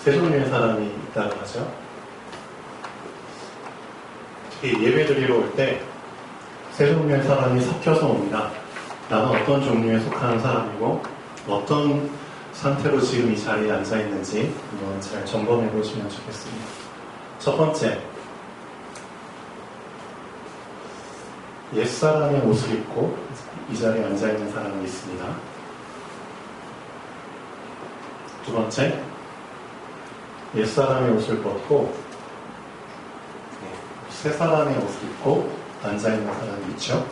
세 종류의 사람이 있다고 하죠. 특히 예배 드리러 올 때 세 종류의 사람이 섞여서 옵니다. 나는 어떤 종류에 속하는 사람이고 어떤 상태로 지금 이 자리에 앉아 있는지 한번 잘 점검해 보시면 좋겠습니다. 첫 번째, 옛사람의 옷을 입고 이 자리에 앉아 있는 사람이 있습니다. 두 번째, 옛사람의 옷을 벗고 새 사람의 옷을 입고 앉아 있는 사람이 있죠.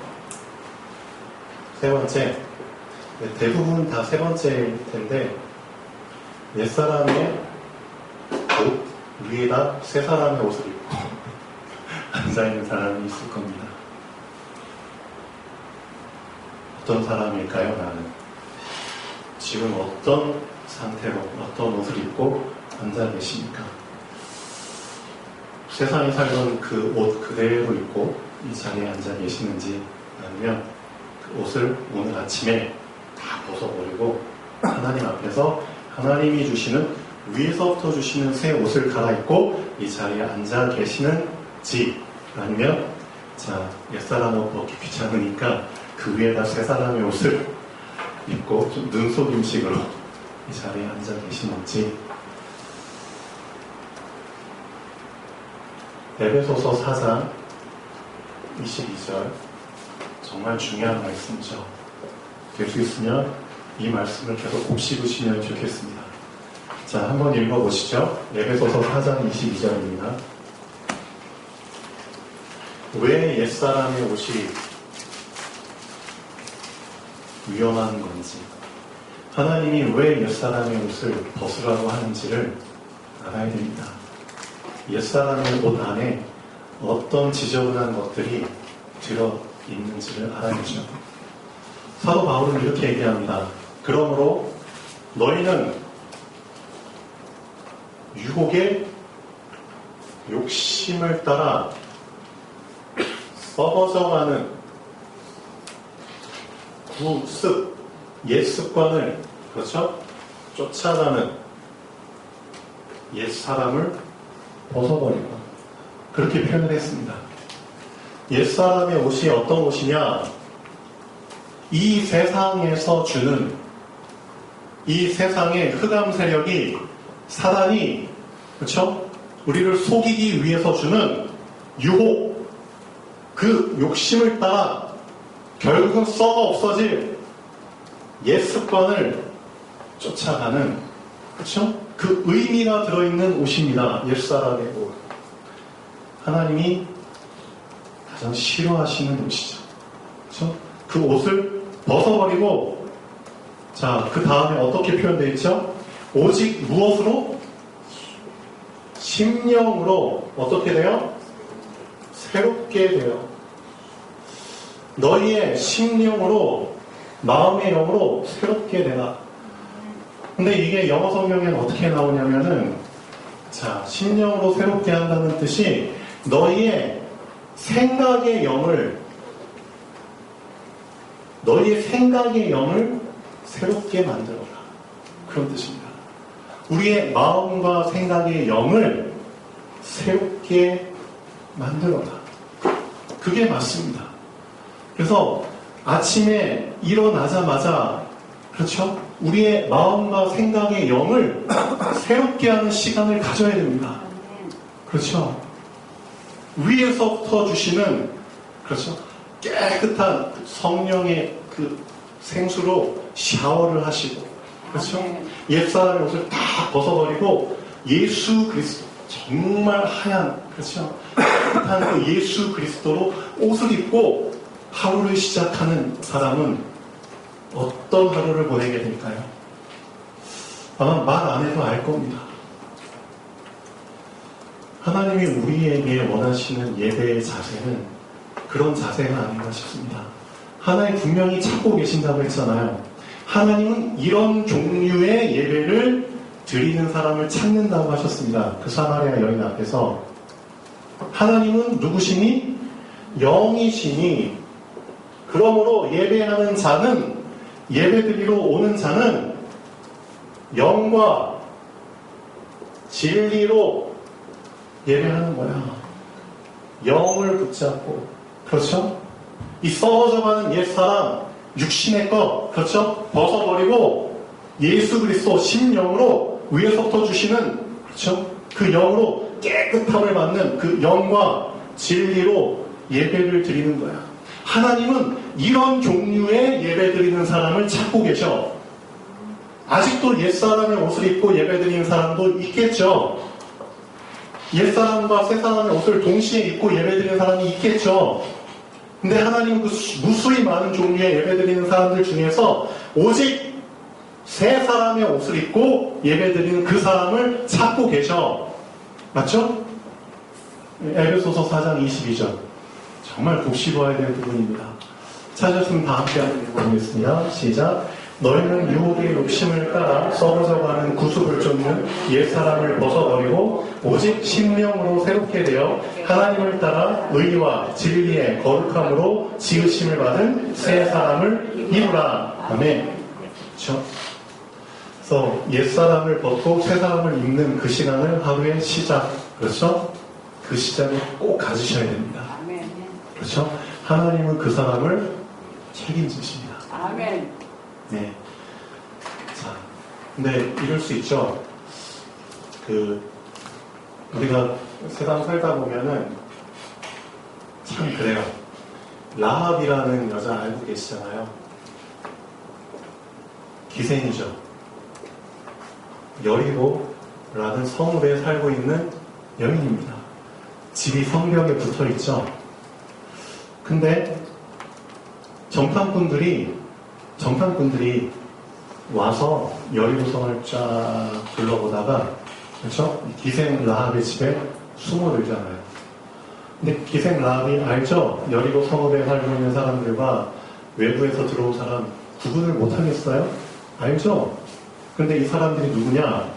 세 번째, 대부분 다 세 번째일 텐데 옛사람의 옷 위에다 새 사람의 옷을 입고 앉아 있는 사람이 있을 겁니다. 어떤 사람일까요, 나는? 지금 어떤 상태로, 어떤 옷을 입고 앉아 계십니까? 세상에 살던 그 옷 그대로 입고 이 자리에 앉아 계시는지, 아니면 그 옷을 오늘 아침에 다 벗어버리고 하나님 앞에서 하나님이 주시는, 위에서부터 주시는 새 옷을 갈아입고 이 자리에 앉아 계시는지, 아니면 옛사람 옷 벗기 귀찮으니까 그 위에다 새 사람의 옷을 입고 좀 눈속임식으로 이 자리에 앉아 계시는지. 에베소서 4장 22절 정말 중요한 말씀이죠. 될 수 있으면 이 말씀을 계속 곱씹으시면 좋겠습니다. 자, 한번 읽어보시죠. 에베소서 4장 22절입니다. 왜 옛사람의 옷이 위험한 건지, 하나님이 왜 옛사람의 옷을 벗으라고 하는지를 알아야 됩니다. 옛사람의 옷 안에 어떤 지저분한 것들이 들어있는지를 알아야죠. 사도 바울은 이렇게 얘기합니다. 그러므로 너희는 유혹의 욕심을 따라 썩어져가는 옛 습관을, 그렇죠? 쫓아가는 옛 사람을 벗어버리고, 그렇게 표현을 했습니다. 옛 사람의 옷이 어떤 옷이냐? 이 세상에서 주는, 이 세상의 흑암 세력이, 사단이, 그렇죠? 우리를 속이기 위해서 주는 유혹, 그 욕심을 따라 결국 썩어 없어질 옛 습관을 쫓아가는, 그렇죠? 그 의미가 들어있는 옷입니다. 옛사람의 옷. 하나님이 가장 싫어하시는 옷이죠. 그렇죠? 그 옷을 벗어버리고, 그 다음에 어떻게 표현되어 있죠? 오직 무엇으로? 심령으로 어떻게 돼요? 새롭게 돼요. 너희의 심령으로, 마음의 영으로 새롭게 되라. 근데 이게 영어 성경에는 어떻게 나오냐면은, 심령으로 새롭게 한다는 뜻이 너희의 생각의 영을 새롭게 만들어라. 그런 뜻입니다. 우리의 마음과 생각의 영을 새롭게 만들어라. 그게 맞습니다. 그래서 아침에 일어나자마자, 그렇죠? 우리의 마음과 생각의 영을 새롭게 하는 시간을 가져야 됩니다. 그렇죠? 위에서부터 주시는, 그렇죠? 깨끗한 성령의 그 생수로 샤워를 하시고, 그렇죠? 옛사람의 옷을 다 벗어버리고 예수 그리스도, 정말 하얀, 그렇죠? 깨끗한 그 예수 그리스도로 옷을 입고 하루를 시작하는 사람은 어떤 하루를 보내게 될까요? 아마 말 안 해도 알 겁니다. 하나님이 우리에게 원하시는 예배의 자세는 그런 자세가 아닌가 싶습니다. 하나님 분명히 찾고 계신다고 했잖아요. 하나님은 이런 종류의 예배를 드리는 사람을 찾는다고 하셨습니다. 그 사마리아 여인 앞에서. 하나님은 누구시니? 영이시니, 그러므로 예배하는 자는, 예배드리러 오는 자는 영과 진리로 예배하는 거야. 영을 붙잡고, 그렇죠? 이 썩어져가는 옛사람, 육신의 것, 그렇죠? 벗어버리고 예수 그리스도 심령으로 위에서부터 주시는, 그렇죠? 그 영으로 깨끗함을 받는 그 영과 진리로 예배를 드리는 거야. 하나님은 이런 종류의 예배 드리는 사람을 찾고 계셔. 아직도 옛사람의 옷을 입고 예배 드리는 사람도 있겠죠. 옛사람과 새사람의 옷을 동시에 입고 예배 드리는 사람이 있겠죠. 근데 하나님은 그 무수히 많은 종류의 예배 드리는 사람들 중에서 오직 새 사람의 옷을 입고 예배 드리는 그 사람을 찾고 계셔. 맞죠? 에베소서 4장 22절. 정말 곱씹어야 될 부분입니다. 찾으셨으면 다 함께 읽어보겠습니다. 시작. 너희는 유혹의 욕심을 따라 썩어져가는 구습을 쫓는 옛사람을 벗어버리고 오직 심령으로 새롭게 되어 하나님을 따라 의와 진리의 거룩함으로 지으심을 받은 새 사람을 이루라. 아멘. 그렇죠? 그래서 옛사람을 벗고 새 사람을 입는 그 시간을 하루의 시작, 그렇죠? 그 시작을 꼭 가지셔야 됩니다. 그렇죠? 하나님은 그 사람을 책임지십니다. 아멘. 네. 자, 근데 이럴 수 있죠. 우리가 세상 살다 보면은 참 그래요. 라합이라는 여자 알고 계시잖아요. 기생이죠. 여리고라는 성읍에 살고 있는 여인입니다. 집이 성벽에 붙어 있죠. 근데 정탐꾼들이 와서 여리고성을 쫙 둘러보다가, 그렇죠? 기생 라합의 집에 숨어들잖아요. 근데 기생 라합이 알죠? 여리고 성읍에 살고 있는 사람들과 외부에서 들어온 사람 구분을 못하겠어요? 알죠? 근데 이 사람들이 누구냐?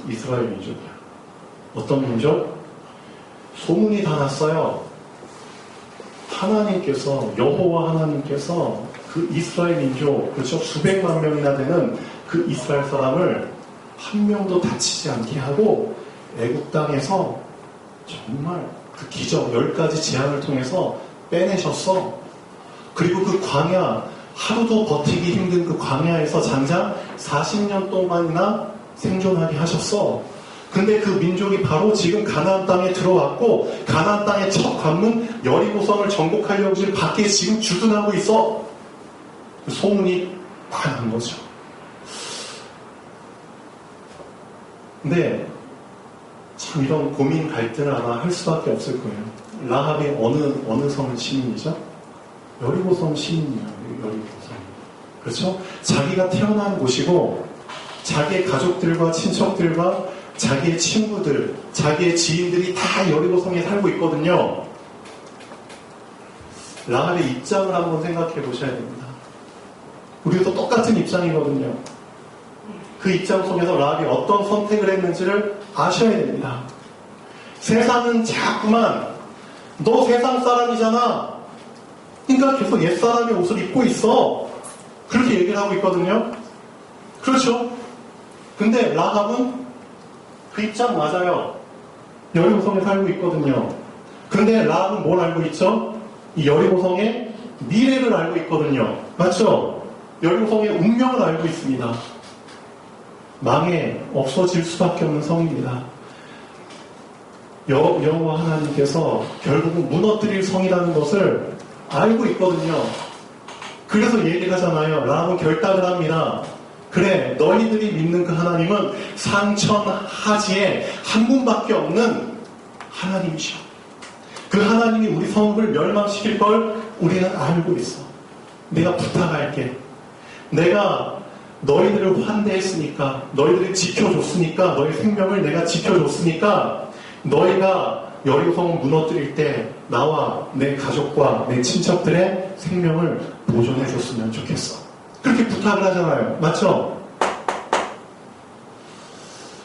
이스라엘 민족이야. 어떤 민족? 소문이 다 났어요. 하나님께서, 여호와 하나님께서 그 이스라엘 민족, 그렇죠? 수백만 명이나 되는 그 이스라엘 사람을 한 명도 다치지 않게 하고 애국 땅에서 정말 그 기적 10가지 재앙을 통해서 빼내셨어. 그리고 그 광야, 하루도 버티기 힘든 그 광야에서 장장 40년 동안이나 생존하게 하셨어. 근데 그 민족이 바로 지금 가나안 땅에 들어왔고 가나안 땅의 첫 관문 여리고성을 정복하려고 지금 밖에 지금 주둔하고 있어. 소문이 다 난 거죠. 근데 참 이런 고민 갈등을 아마 할 수밖에 없을 거예요. 라합이 어느 성 시민이죠? 여리고성 시민이에요. 여리고성. 그렇죠? 자기가 태어난 곳이고 자기의 가족들과 친척들과 자기의 친구들, 자기의 지인들이 다 여리고성에 살고 있거든요. 라합의 입장을 한번 생각해 보셔야 됩니다. 우리도 똑같은 입장이거든요. 그 입장 속에서 라합이 어떤 선택을 했는지를 아셔야 됩니다. 세상은 자꾸만 너 세상 사람이잖아. 그러니까 계속 옛사람의 옷을 입고 있어. 그렇게 얘기를 하고 있거든요. 그렇죠? 근데 라합은 그 입장 맞아요. 여리고성에 살고 있거든요. 근데 라합은 뭘 알고 있죠? 이 여리고성의 미래를 알고 있거든요. 맞죠? 여리고성의 운명을 알고 있습니다. 망해 없어질 수밖에 없는 성입니다. 여호와 하나님께서 결국은 무너뜨릴 성이라는 것을 알고 있거든요. 그래서 얘기를 하잖아요. 라합은 결단을 합니다. 그래, 너희들이 믿는 그 하나님은 상천하지에 한 분밖에 없는 하나님이셔. 그 하나님이 우리 성읍을 멸망시킬 걸 우리는 알고 있어. 내가 부탁할게. 내가 너희들을 환대했으니까, 너희들을 지켜줬으니까, 너희 생명을 내가 지켜줬으니까, 너희가 여리고성 무너뜨릴 때 나와 내 가족과 내 친척들의 생명을 보존해줬으면 좋겠어. 그렇게 부탁을 하잖아요. 맞죠?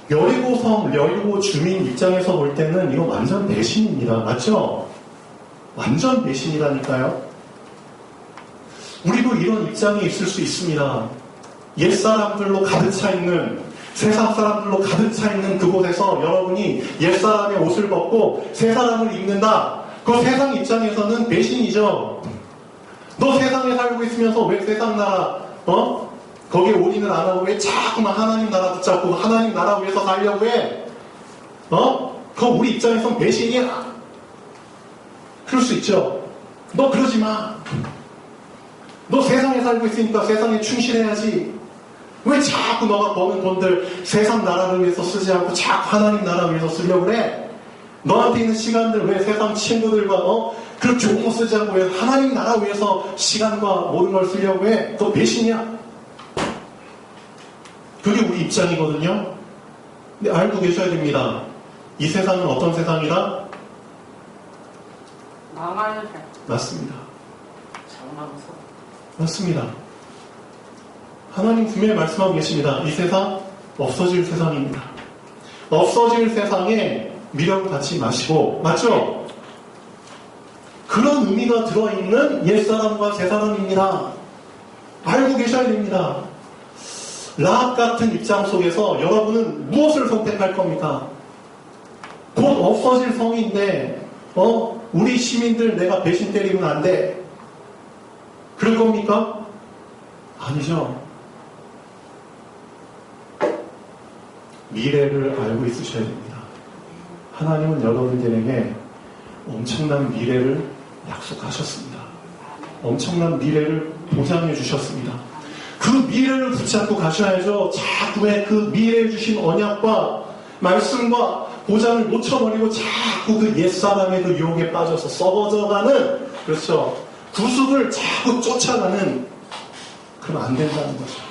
여리고 주민 입장에서 볼 때는 이거 완전 배신입니다. 맞죠? 완전 배신이라니까요. 우리도 이런 입장이 있을 수 있습니다. 옛사람들로 가득 차 있는 세상 사람들로 가득 차 있는 그곳에서 여러분이 옛사람의 옷을 벗고 새 사람을 입는다. 그 세상 입장에서는 배신이죠. 너 세상에 살고 있으면서 왜 세상 나라 거기에 올인을 안 하고 왜 자꾸만 하나님 나라 붙잡고 하나님 나라 위해서 살려고 해? 그거 우리 입장에선 배신이야. 그럴 수 있죠. 너 그러지 마. 너 세상에 살고 있으니까 세상에 충실해야지. 왜 자꾸 너가 버는 돈들 세상 나라를 위해서 쓰지 않고 자꾸 하나님 나라 위해서 쓰려고 그래? 너한테 있는 시간들 왜 세상 친구들과 그렇게 좋은 거 쓰지 않고 왜 하나님 나라 위해서 시간과 모든 걸 쓰려고 해? 너 배신이야. 그게 우리 입장이거든요. 근데 알고 계셔야 됩니다. 이 세상은 어떤 세상이다? 망하는 세상. 맞습니다. 장망서. 맞습니다. 하나님 분명히 말씀하고 계십니다. 이 세상 없어질 세상입니다. 없어질 세상에 미련을 갖지 마시고, 맞죠? 그런 의미가 들어있는 옛사람과 새사람입니다. 알고 계셔야 됩니다. 라합 같은 입장 속에서 여러분은 무엇을 선택할 겁니까? 곧 없어질 성인데 우리 시민들 내가 배신 때리면 안 돼. 그럴 겁니까? 아니죠. 미래를 알고 있으셔야 됩니다. 하나님은 여러분들에게 엄청난 미래를 약속하셨습니다. 엄청난 미래를 보장해 주셨습니다. 그 미래를 붙잡고 가셔야죠. 자꾸의 그 미래에 주신 언약과 말씀과 보장을 놓쳐버리고 자꾸 그 옛사람의 그 유혹에 빠져서 썩어져가는, 그렇죠, 구습을 자꾸 쫓아가는, 그럼 안 된다는 거죠.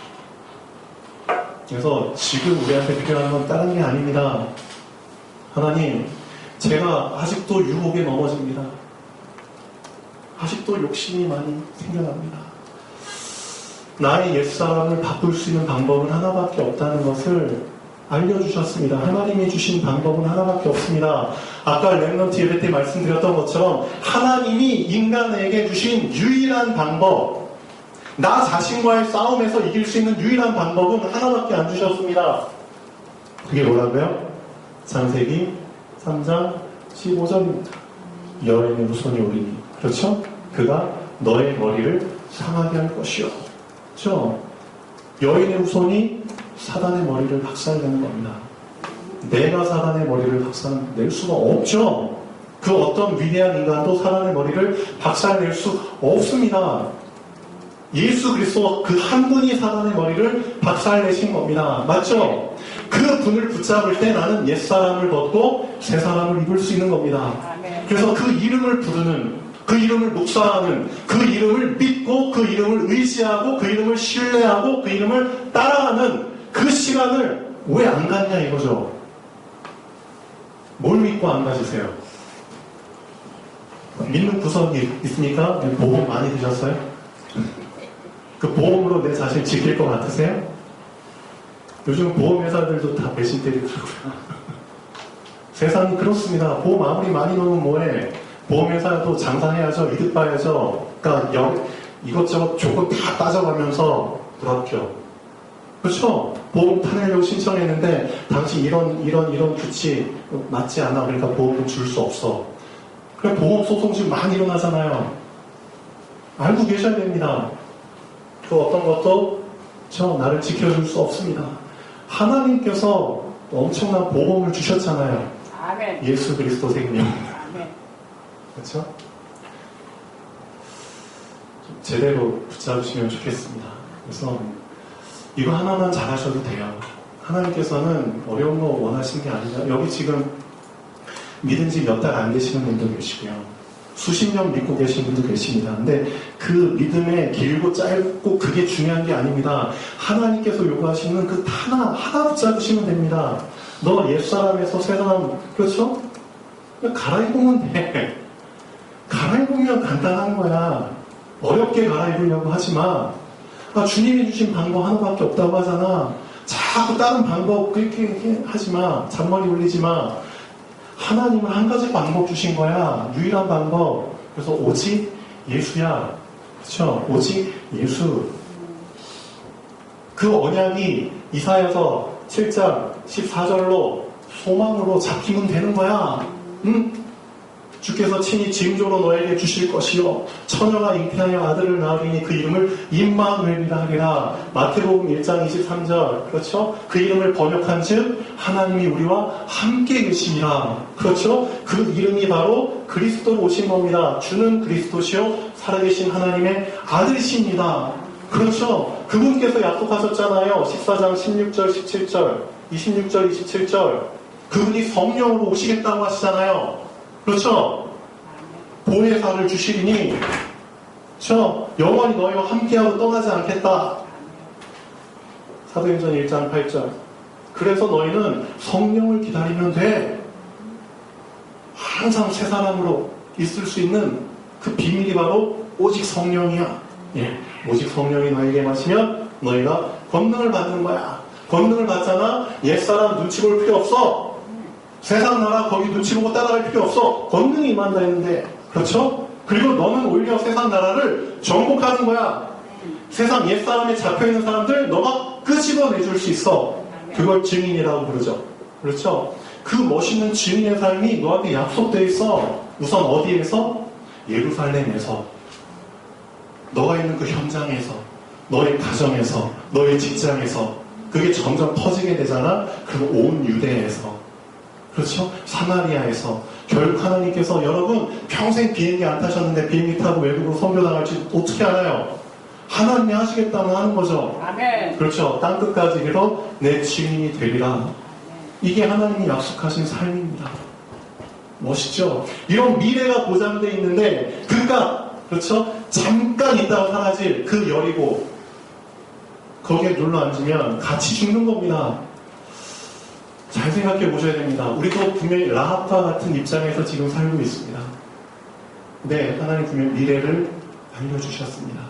그래서 지금 우리한테 필요한 건 다른 게 아닙니다. 하나님, 제가 아직도 유혹에 넘어집니다. 아직도 욕심이 많이 생겨납니다. 나의 옛사람을 바꿀 수 있는 방법은 하나밖에 없다는 것을 알려주셨습니다. 하나님이 주신 방법은 하나밖에 없습니다. 아까 렘넌트 예배 때 말씀드렸던 것처럼 하나님이 인간에게 주신 유일한 방법, 나 자신과의 싸움에서 이길 수 있는 유일한 방법은 하나밖에 안 주셨습니다. 그게 뭐라고요? 창세기 3장 15절입니다. 여인의 후손이 오리니, 그렇죠? 그가 너의 머리를 상하게 할 것이요. 그렇죠? 여인의 후손이 사단의 머리를 박살내는 겁니다. 내가 사단의 머리를 박살낼 수가 없죠. 그 어떤 위대한 인간도 사단의 머리를 박살낼 수 없습니다. 예수 그리스도 그 한 분이 사단의 머리를 박살내신 겁니다. 맞죠? 그 분을 붙잡을 때 나는 옛사람을 벗고 새사람을 입을 수 있는 겁니다. 그래서 그 이름을 부르는, 그 이름을 묵상하는, 그 이름을 믿고 그 이름을 의지하고 그 이름을 신뢰하고 그 이름을 따라가는 그 시간을 왜 안 갖냐 이거죠. 뭘 믿고 안 가지세요? 믿는 구석이 있습니까? 보험 많이 드셨어요? 그 보험으로 내 자신 지킬 것 같으세요? 요즘 보험회사들도 다 배신 때리더라고요. 세상이 그렇습니다. 보험 아무리 많이 넣으면 뭐해? 보험회사도 장사해야죠. 이득 봐야죠. 그러니까 이것저것 조건 다 따져가면서 불합격. 그렇죠? 보험 타내려고 신청했는데 당신 이런 규칙 맞지 않아. 그러니까 보험을 줄 수 없어. 그래 보험 소송 지금 많이 일어나잖아요. 알고 계셔야 됩니다. 그 어떤 것도 나를 지켜줄 수 없습니다. 하나님께서 엄청난 보험을 주셨잖아요. 아멘. 예수 그리스도 생명. 아멘. 그렇죠? 제대로 붙잡으시면 좋겠습니다. 그래서 이거 하나만 잘하셔도 돼요. 하나님께서는 어려운 거 원하시는 게 아니라, 여기 지금 믿은 지 몇 달 안 되시는 분도 계시고요. 수십 년 믿고 계신 분도 계십니다. 근데 그 믿음의 길고 짧고 그게 중요한 게 아닙니다. 하나님께서 요구하시는 그 하나 붙잡으시면 됩니다. 너 옛사람에서 새사람, 그렇죠? 갈아입으면 돼. 갈아입으면 간단한 거야. 어렵게 갈아입으려고 하지 마. 주님이 주신 방법 하나밖에 없다고 하잖아. 자꾸 다른 방법 그렇게 하지 마. 잔머리 올리지 마. 하나님은 한 가지 방법 주신 거야. 유일한 방법. 그래서 오직 예수야. 그렇죠? 오직 예수. 그 언약이 이사야서 7장 14절로 소망으로 잡히면 되는 거야. 응? 주께서 친히 징조로 너에게 주실 것이요 처녀가 잉태하여 아들을 낳으리니 그 이름을 임마누엘이라 하리라. 마태복음 1장 23절. 그렇죠? 그 이름을 번역한즉 하나님이 우리와 함께 계시니라. 그렇죠? 그 이름이 바로 그리스도로 오신 겁니다. 주는 그리스도시요 살아계신 하나님의 아들이십니다. 그렇죠? 그분께서 약속하셨잖아요. 14장 16절 17절 26절 27절 그분이 성령으로 오시겠다고 하시잖아요. 그렇죠? 보혜사를 주시리니 영원히 너희와 함께하고 떠나지 않겠다. 사도행전 1장 8절. 그래서 너희는 성령을 기다리면 돼. 항상 새 사람으로 있을 수 있는 그 비밀이 바로 오직 성령이야. 예, 오직 성령이 너에게 마시면 너희가 권능을 받는 거야. 권능을 받잖아. 옛사람 눈치 볼 필요 없어. 세상 나라 거기 눈치 보고 따라갈 필요 없어. 권능이 임한다 했는데. 그렇죠? 그리고 너는 오히려 세상 나라를 정복하는 거야. 세상 옛사람에 잡혀있는 사람들 너가 끄집어내줄 수 있어. 그걸 증인이라고 부르죠. 그렇죠? 그 멋있는 증인의 삶이 너한테 약속되어 있어. 우선 어디에서? 예루살렘에서. 너가 있는 그 현장에서, 너의 가정에서, 너의 직장에서 그게 점점 퍼지게 되잖아. 그리고 온 유대에서, 그렇죠? 사마리아에서. 결국 하나님께서 여러분 평생 비행기 안 타셨는데 비행기 타고 외국으로 선교 나갈지 어떻게 알아요? 하나님이 하시겠다면 하는 거죠. 아멘. 그렇죠. 땅끝까지 이르러 내 증인이 되리라. 이게 하나님이 약속하신 삶입니다. 멋있죠? 이런 미래가 보장되어 있는데 그가 그렇죠? 잠깐 있다가 사라질 그 여리고 거기에 눌러 앉으면 같이 죽는 겁니다. 잘 생각해 보셔야 됩니다. 우리도 분명히 라합과 같은 입장에서 지금 살고 있습니다. 네, 하나님 분명히 미래를 알려주셨습니다.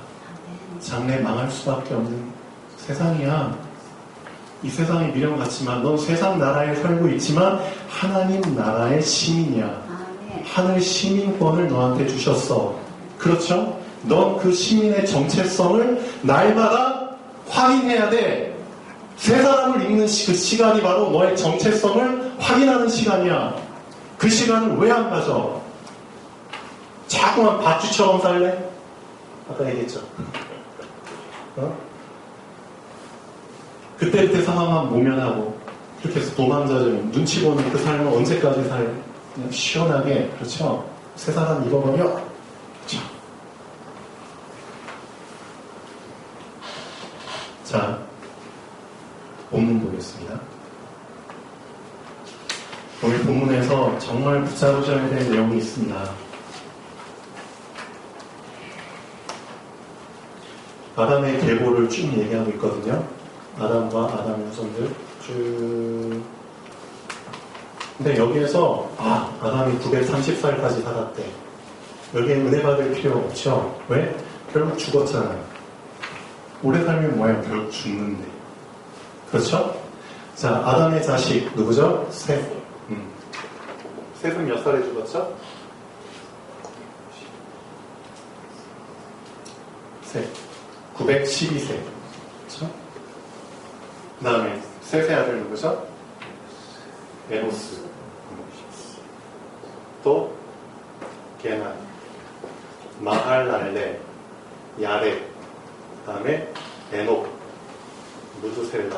장래 망할 수밖에 없는 세상이야. 이 세상이 미련 같지만 넌 세상 나라에 살고 있지만 하나님 나라의 시민이야. 하늘 시민권을 너한테 주셨어. 그렇죠? 넌 그 시민의 정체성을 날마다 확인해야 돼. 세 사람을 읽는 그 시간이 바로 너의 정체성을 확인하는 시간이야. 그 시간을 왜 안 가져? 자꾸만 밧줄처럼 살래? 아까 얘기했죠. 그때그때 상황만 모면하고 이렇게 해서 도망자적인 눈치 보는 그 삶을 언제까지 살래? 그냥 시원하게, 그렇죠? 세 사람 입어버려. 자, 본문 보겠습니다. 오늘 본문에서 정말 붙잡으셔야 될 내용이 있습니다. 아담의 계보를 쭉 얘기하고 있거든요. 아담과 아담의 후손들 쭉. 근데 여기에서 아담이 930살까지 살았대. 여기에 은혜 받을 필요 없죠. 왜? 결국 죽었잖아요. 오래 살면 뭐예요? 결국 죽는데. 그렇죠? 자, 아담의 자식 누구죠? 셋. 셋은 몇 살에 죽었죠? 셋. 912세. 그렇죠? 그 다음에 셋의 아들 누구죠? 에노스. 또 게나, 마할랄레, 야렙, 그 다음에 에녹, 무드셀라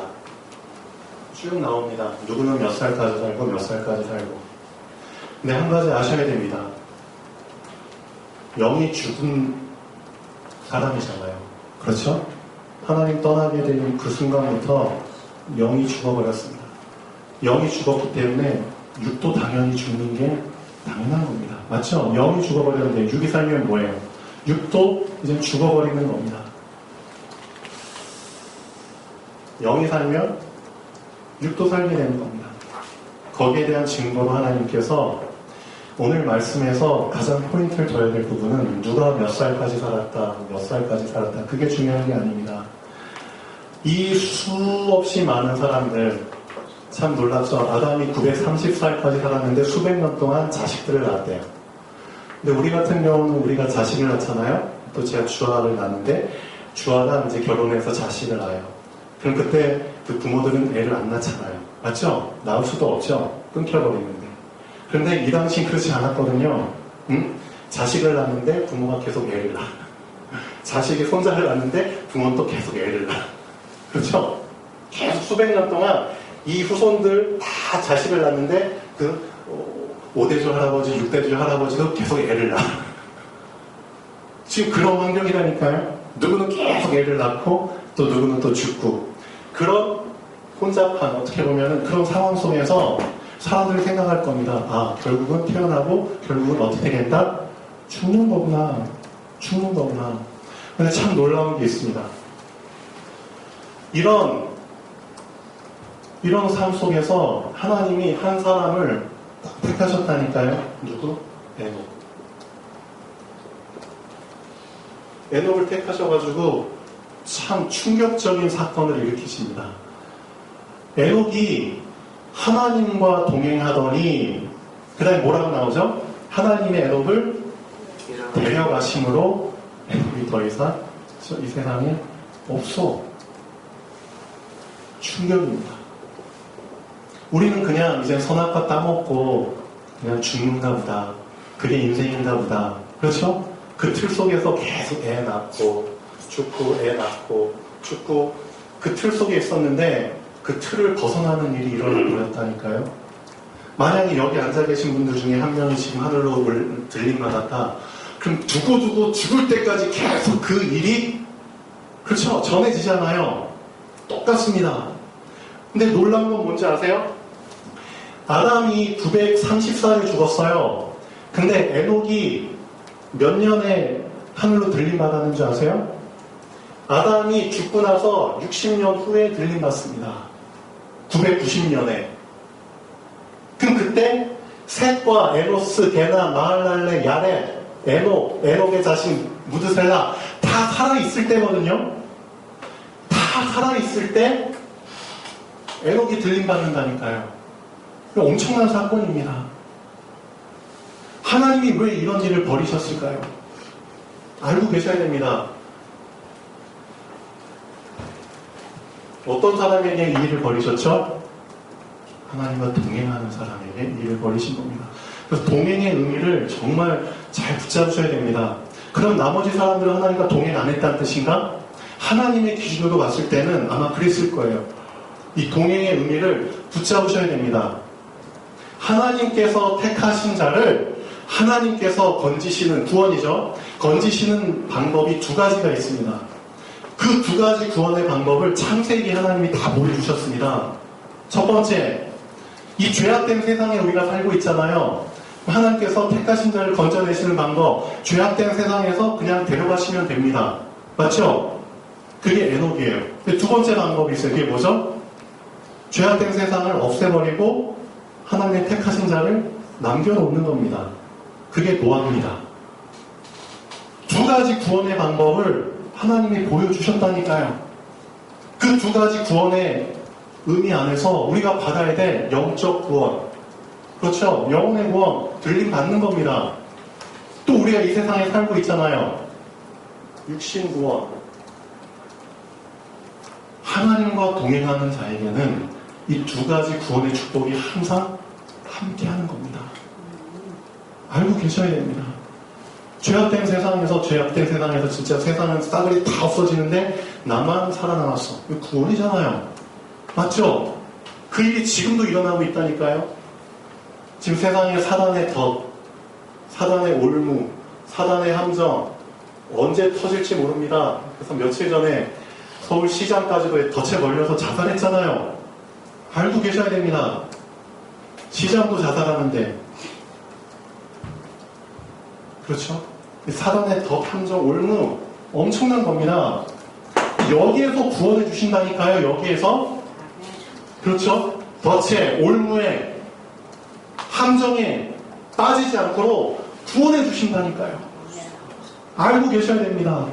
쭉 나옵니다. 누구는 몇 살까지 살고 몇 살까지 살고. 근데 한 가지 아셔야 됩니다. 영이 죽은 사람이잖아요. 그렇죠? 하나님 떠나게 되는 그 순간부터 영이 죽어버렸습니다. 영이 죽었기 때문에 육도 당연히 죽는 게 당연한 겁니다. 맞죠? 영이 죽어버렸는데 육이 살면 뭐예요? 육도 이제 죽어버리는 겁니다. 영이 살면 육도 살게 되는 겁니다. 거기에 대한 증거로 하나님께서 오늘 말씀에서 가장 포인트를 둬야 될 부분은 누가 몇 살까지 살았다, 몇 살까지 살았다, 그게 중요한 게 아닙니다. 이 수없이 많은 사람들, 참 놀랍죠. 아담이 930살까지 살았는데 수백 년 동안 자식들을 낳았대요. 근데 우리 같은 경우는 우리가 자식을 낳잖아요. 또 제가 주아를 낳는데 주아가 이제 결혼해서 자식을 낳아요. 그럼 그때 그 부모들은 애를 안 낳잖아요. 맞죠? 낳을 수도 없죠. 끊겨버리는데. 그런데 이 당시엔 그렇지 않았거든요. 응? 자식을 낳는데 부모가 계속 애를 낳아. 자식이 손자를 낳는데 부모는 또 계속 애를 낳아. 그렇죠? 계속 수백 년 동안 이 후손들 다 자식을 낳는데 그 5대주 할아버지, 6대주 할아버지도 계속 애를 낳아. 지금 그런 환경이라니까요. 누구는 계속 애를 낳고 또 누구는 또 죽고 그런 혼잡한 어떻게 보면 그런 상황 속에서 사람들이 생각할 겁니다. 아, 결국은 태어나고 결국은 어떻게 되겠다? 죽는 거구나. 죽는 거구나. 근데 참 놀라운 게 있습니다. 이런 삶 속에서 하나님이 한 사람을 딱 택하셨다니까요. 누구? 에녹. 에녹을 택하셔가지고 참 충격적인 사건을 일으키십니다. 에녹이 하나님과 동행하더니 그 다음에 뭐라고 나오죠? 하나님의 에녹을 데려가심으로 에녹이 더 이상 이 세상에 없어. 충격입니다. 우리는 그냥 이제 선악과 따먹고 그냥 죽는가 보다. 그게 인생인가 보다. 그렇죠? 그 틀 속에서 계속 애 낳고 죽고 애 낳고 죽고 그 틀 속에 있었는데 그 틀을 벗어나는 일이 일어나버렸다니까요. 만약에 여기 앉아 계신 분들 중에 한 명이 지금 하늘로 들림 받았다. 그럼 두고두고 죽을 때까지 계속 그 일이 그렇죠? 전해지잖아요. 똑같습니다. 근데 놀라운 건 뭔지 아세요? 아담이 930살에 죽었어요. 근데 에녹이 몇 년에 하늘로 들림 받았는 줄 아세요? 아담이 죽고 나서 60년 후에 들림 받습니다. 990년에. 그럼 그때 셋과 에노스, 게나, 마할랄레, 야렛, 에녹의 자신 무드셀라 다 살아있을 때거든요. 다 살아있을 때 에녹이 들림 받는다니까요. 엄청난 사건입니다. 하나님이 왜 이런 일을 벌이셨을까요? 알고 계셔야 됩니다. 어떤 사람에게 이 일을 벌이셨죠? 하나님과 동행하는 사람에게 이 일을 벌이신 겁니다. 그래서 동행의 의미를 정말 잘 붙잡으셔야 됩니다. 그럼 나머지 사람들은 하나님과 동행 안 했다는 뜻인가? 하나님의 기준으로 봤을 때는 아마 그랬을 거예요. 이 동행의 의미를 붙잡으셔야 됩니다. 하나님께서 택하신 자를 하나님께서 건지시는 구원이죠. 건지시는 방법이 두 가지가 있습니다. 그 두 가지 구원의 방법을 창세기 하나님이 다 보여주셨습니다. 첫 번째, 이 죄악된 세상에 우리가 살고 있잖아요. 하나님께서 택하신 자를 건져내시는 방법, 죄악된 세상에서 그냥 데려가시면 됩니다. 맞죠? 그게 에녹이에요. 두 번째 방법이 있어요. 그게 뭐죠? 죄악된 세상을 없애버리고 하나님의 택하신 자를 남겨놓는 겁니다. 그게 노아입니다. 두 가지 구원의 방법을 하나님이 보여주셨다니까요. 그 두 가지 구원의 의미 안에서 우리가 받아야 될 영적 구원, 그렇죠? 영혼의 구원, 들림 받는 겁니다. 또 우리가 이 세상에 살고 있잖아요. 육신 구원. 하나님과 동행하는 자에게는 이 두 가지 구원의 축복이 항상 함께하는 겁니다. 알고 계셔야 됩니다. 죄악된 세상에서 진짜 세상은 싸그리 다 없어지는데 나만 살아남았어. 이거 구원이잖아요. 맞죠? 그 일이 지금도 일어나고 있다니까요. 지금 세상에 사단의 덫, 사단의 올무, 사단의 함정 언제 터질지 모릅니다. 그래서 며칠 전에 서울시장까지도 덫에 걸려서 자살했잖아요. 알고 계셔야 됩니다. 시장도 자살하는데 그렇죠? 사단의 덫, 함정, 올무 엄청난 겁니다. 여기에서 구원해 주신다니까요. 여기에서 그렇죠? 덫에, 올무에, 함정에 빠지지 않도록 구원해 주신다니까요. 알고 계셔야 됩니다.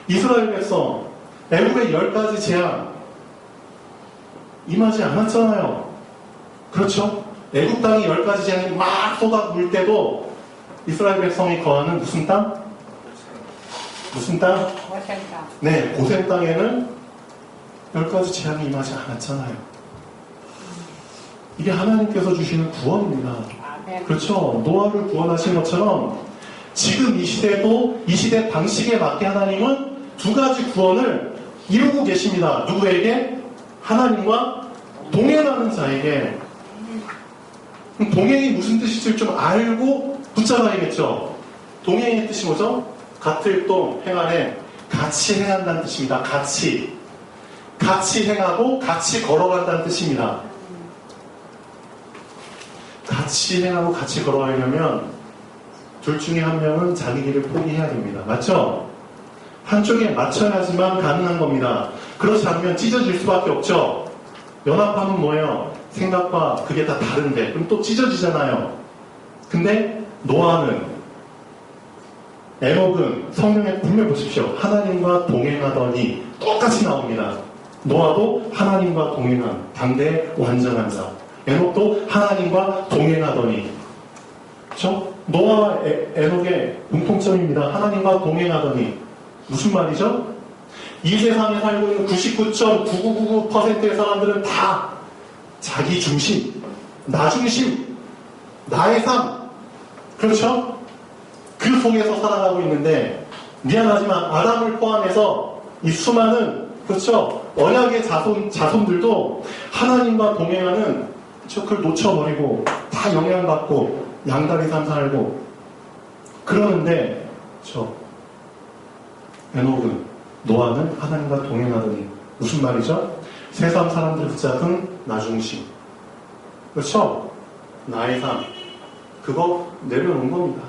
이스라엘 백성 애굽의 10가지 재앙 임하지 않았잖아요. 그렇죠? 애굽 땅이 10가지 재앙이 막 쏟아부을 때도 이스라엘 백성이 거하는 무슨 땅? 무슨 땅? 고생다. 네, 고센 땅에는 10가지 재앙이 임하지 않았잖아요. 이게 하나님께서 주시는 구원입니다. 아멘. 그렇죠. 노아를 구원하신 것처럼 지금 이 시대도 이 시대 방식에 맞게 하나님은 2가지 구원을 이루고 계십니다. 누구에게? 하나님과 동행하는 자에게. 동행이 무슨 뜻인지 좀 알고 붙잡아야겠죠. 동행의 뜻이 뭐죠? 같을 동 행하네. 같이 행한다는 뜻입니다. 같이 행하고 같이 걸어간다는 뜻입니다. 같이 행하고 같이 걸어가려면 둘 중에 한 명은 자기 길을 포기해야 됩니다. 맞죠? 한쪽에 맞춰야지만 가능한 겁니다. 그렇지 않으면 찢어질 수밖에 없죠. 연합하면 뭐예요? 생각과 그게 다 다른데 그럼 또 찢어지잖아요. 근데 노아는, 에녹은 성경에 분명히 보십시오. 하나님과 동행하더니 똑같이 나옵니다. 노아도 하나님과 동행한 당대의 완전한 자. 에녹도 하나님과 동행하더니. 그렇죠? 노아와 에녹의 공통점입니다. 하나님과 동행하더니. 무슨 말이죠? 이 세상에 살고 있는 99.9999%의 사람들은 다 자기 중심, 나 중심, 나의 삶. 그렇죠? 그 속에서 살아가고 있는데, 미안하지만 아담을 포함해서 이 수많은, 그렇죠? 언약의 자손들도 하나님과 동행하는, 그렇죠? 그걸 놓쳐버리고 다 영향받고 양다리 삶 살고 그러는데, 그렇죠? 에녹은, 노아는 하나님과 동행하더니 무슨 말이죠? 세상 사람들 붙잡은 나 중심, 그렇죠? 나의 삶, 그거 내려놓은 겁니다.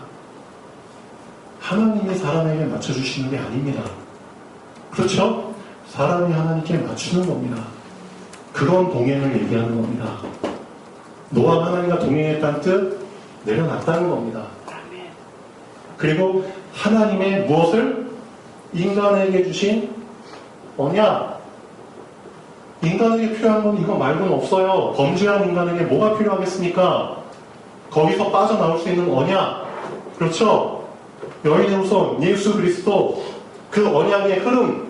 하나님이 사람에게 맞춰주시는 게 아닙니다. 그렇죠? 사람이 하나님께 맞추는 겁니다. 그런 동행을 얘기하는 겁니다. 노아가 하나님과 동행했다는 뜻, 내려놨다는 겁니다. 그리고 하나님의 무엇을? 인간에게 주신 언약. 인간에게 필요한 건 이거 말고는 없어요. 범죄한 인간에게 뭐가 필요하겠습니까? 거기서 빠져나올 수 있는 언약. 그렇죠? 여인의 후손 예수 그리스도, 그 언약의 흐름.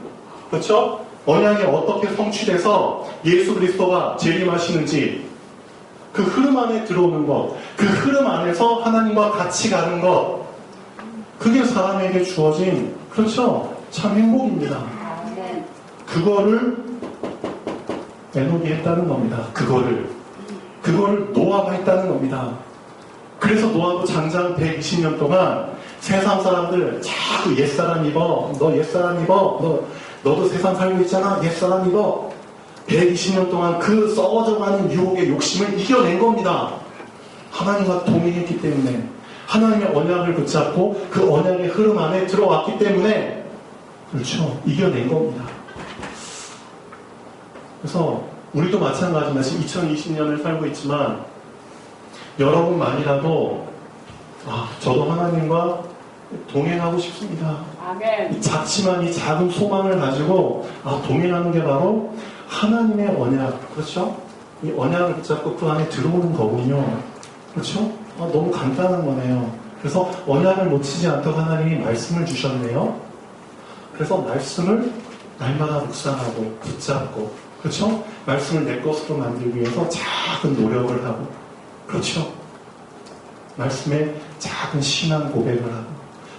그렇죠? 언약이 어떻게 성취돼서 예수 그리스도가 재림하시는지 그 흐름 안에 들어오는 것, 그 흐름 안에서 하나님과 같이 가는 것, 그게 사람에게 주어진, 그렇죠? 참 행복입니다. 그거를 에녹이 했다는 겁니다. 그거를 노아가 했다는 겁니다. 그래서 노아도 장장 120년 동안 세상 사람들 자꾸 옛사람 입어, 너 옛사람 입어, 너도 세상 살고 있잖아, 옛사람 입어. 120년 동안 그 썩어져가는 유혹의 욕심을 이겨낸 겁니다. 하나님과 동행했기 때문에, 하나님의 언약을 붙잡고 그 언약의 흐름 안에 들어왔기 때문에, 그렇죠, 이겨낸 겁니다. 그래서 우리도 마찬가지입니다. 지금 2020년을 살고 있지만 여러분만이라도 저도 하나님과 동행하고 싶습니다. 아멘. 작지만 이 작은 소망을 가지고 동행하는 게 바로 하나님의 언약, 그렇죠? 이 언약을 붙잡고 그 안에 들어오는 거군요. 그렇죠? 너무 간단한 거네요. 그래서 언약을 놓치지 않도록 하나님이 말씀을 주셨네요. 그래서 말씀을 날마다 묵상하고 붙잡고, 그렇죠? 말씀을 내 것으로 만들기 위해서 작은 노력을 하고, 그렇죠? 말씀에 작은 신앙 고백을 하고,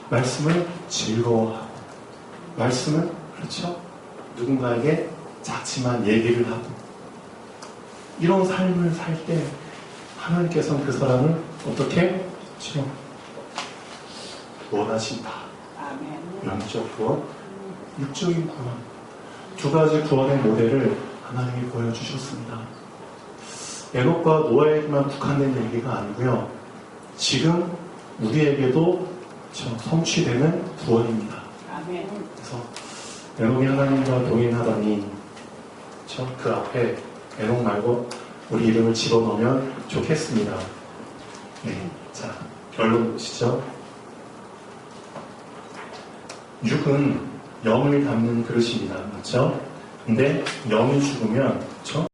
말씀을 즐거워하고, 말씀을, 그렇죠? 누군가에게 작지만 얘기를 하고, 이런 삶을 살 때 하나님께서는 그 사람을 어떻게? 그렇죠? 원하신다. 아멘. 영적 구원, 육적인 구원, 2가지 구원의 모델을 하나님이 보여주셨습니다. 에녹과 노아에게만 국한된 얘기가 아니고요. 지금 우리에게도 성취되는 구원입니다. 아멘. 그래서 에녹이 하나님과 동행하더니 그 앞에 에녹 말고 우리 이름을 집어넣으면 좋겠습니다. 네, 자, 결론 보시죠. 육은 영을 담는 그릇입니다. 맞죠? 근데 영이 죽으면, 그렇죠?